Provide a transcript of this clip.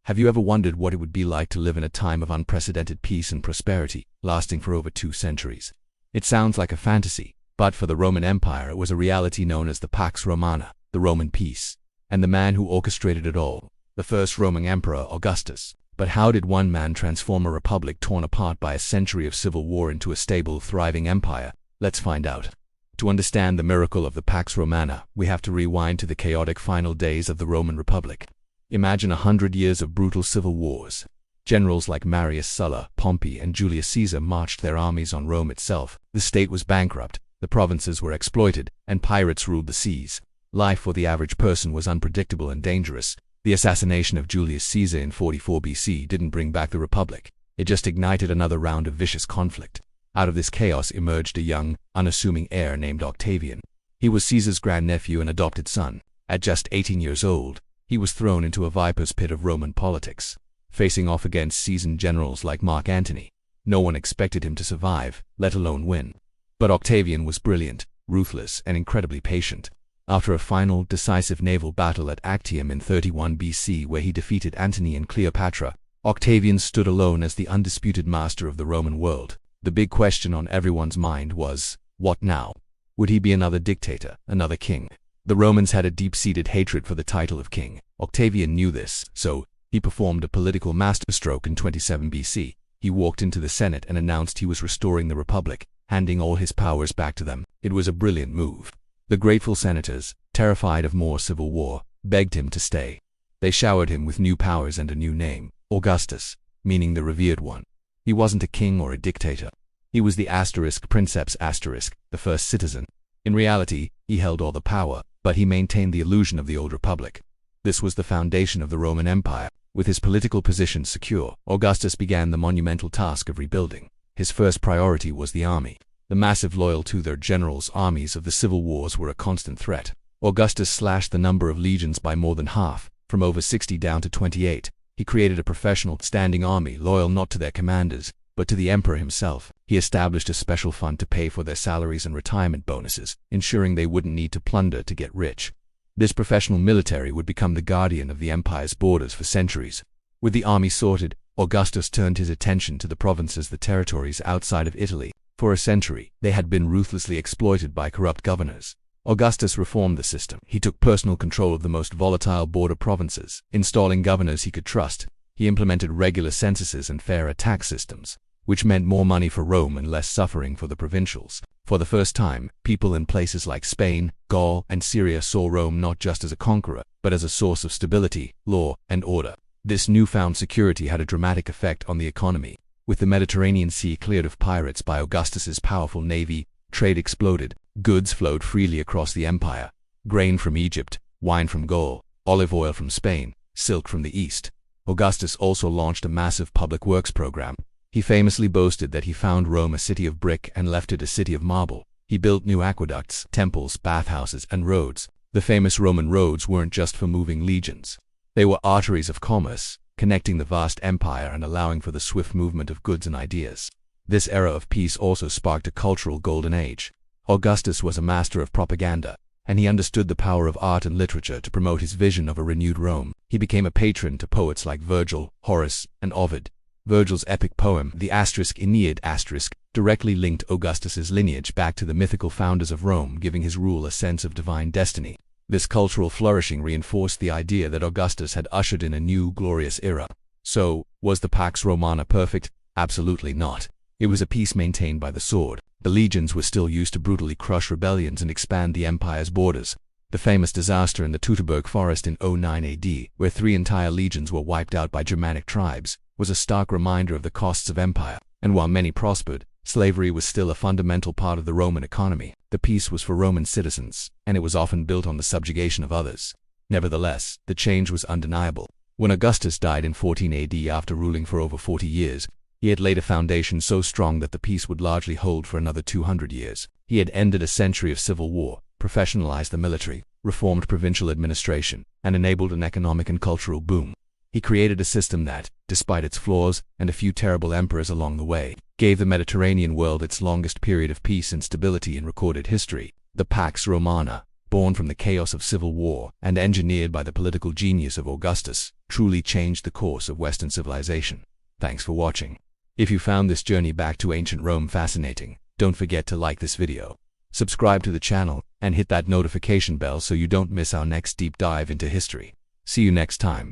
Have you ever wondered what it would be like to live in a time of unprecedented peace and prosperity, lasting for over 2 centuries? It sounds like a fantasy, but for the Roman Empire it was a reality known as the Pax Romana, the Roman peace, and the man who orchestrated it all, the first Roman emperor Augustus. But how did one man transform a republic torn apart by a century of civil war into a stable, thriving empire? Let's find out. To understand the miracle of the Pax Romana, we have to rewind to the chaotic final days of the Roman Republic. Imagine 100 years of brutal civil wars. Generals like Marius Sulla, Pompey, and Julius Caesar marched their armies on Rome itself. The state was bankrupt, the provinces were exploited, and pirates ruled the seas. Life for the average person was unpredictable and dangerous. The assassination of Julius Caesar in 44 BC didn't bring back the Republic. It just ignited another round of vicious conflict. Out of this chaos emerged a young, unassuming heir named Octavian. He was Caesar's grandnephew and adopted son. At just 18 years old, he was thrown into a viper's pit of Roman politics, facing off against seasoned generals like Mark Antony. No one expected him to survive, let alone win. But Octavian was brilliant, ruthless, and incredibly patient. After a final, decisive naval battle at Actium in 31 BC where he defeated Antony and Cleopatra, Octavian stood alone as the undisputed master of the Roman world. The big question on everyone's mind was, what now? Would he be another dictator, another king? The Romans had a deep-seated hatred for the title of king. Octavian knew this, so he performed a political masterstroke in 27 BC. He walked into the Senate and announced he was restoring the Republic, handing all his powers back to them. It was a brilliant move. The grateful senators, terrified of more civil war, begged him to stay. They showered him with new powers and a new name, Augustus, meaning the revered one. He wasn't a king or a dictator. He was the princeps the first citizen. In reality, he held all the power, but he maintained the illusion of the old republic. This was the foundation of the Roman Empire. With his political position secure, Augustus began the monumental task of rebuilding. His first priority was the army. The massive loyal to their generals' armies of the civil wars were a constant threat. Augustus slashed the number of legions by more than half, from over 60 down to 28. He created a professional, standing army loyal not to their commanders, but to the emperor himself. He established a special fund to pay for their salaries and retirement bonuses, ensuring they wouldn't need to plunder to get rich. This professional military would become the guardian of the empire's borders for centuries. With the army sorted, Augustus turned his attention to the provinces, the territories outside of Italy. For a century, they had been ruthlessly exploited by corrupt governors. Augustus reformed the system. He took personal control of the most volatile border provinces, installing governors he could trust. He implemented regular censuses and fairer tax systems, which meant more money for Rome and less suffering for the provincials. For the first time, people in places like Spain, Gaul, and Syria saw Rome not just as a conqueror, but as a source of stability, law, and order. This newfound security had a dramatic effect on the economy. With the Mediterranean Sea cleared of pirates by Augustus's powerful navy, trade exploded. Goods flowed freely across the empire. Grain from Egypt, wine from Gaul, olive oil from Spain, silk from the East. Augustus also launched a massive public works program. He famously boasted that he found Rome a city of brick and left it a city of marble. He built new aqueducts, temples, bathhouses, and roads. The famous Roman roads weren't just for moving legions. They were arteries of commerce, connecting the vast empire and allowing for the swift movement of goods and ideas. This era of peace also sparked a cultural golden age. Augustus was a master of propaganda, and he understood the power of art and literature to promote his vision of a renewed Rome. He became a patron to poets like Virgil, Horace, and Ovid. Virgil's epic poem, the Aeneid, directly linked Augustus's lineage back to the mythical founders of Rome, giving his rule a sense of divine destiny. This cultural flourishing reinforced the idea that Augustus had ushered in a new, glorious era. So, was the Pax Romana perfect? Absolutely not. It was a peace maintained by the sword. The legions were still used to brutally crush rebellions and expand the empire's borders. The famous disaster in the Teutoburg forest in 09 AD, where 3 entire legions were wiped out by Germanic tribes, was a stark reminder of the costs of empire. And while many prospered, slavery was still a fundamental part of the Roman economy. The peace was for Roman citizens, and it was often built on the subjugation of others. Nevertheless, the change was undeniable. When Augustus died in 14 AD after ruling for over 40 years, he had laid a foundation so strong that the peace would largely hold for another 200 years. He had ended a century of civil war, professionalized the military, reformed provincial administration, and enabled an economic and cultural boom. He created a system that, despite its flaws and a few terrible emperors along the way, gave the Mediterranean world its longest period of peace and stability in recorded history. The Pax Romana, born from the chaos of civil war and engineered by the political genius of Augustus, truly changed the course of Western civilization. Thanks for watching. If you found this journey back to ancient Rome fascinating, don't forget to like this video, subscribe to the channel, and hit that notification bell so you don't miss our next deep dive into history. See you next time.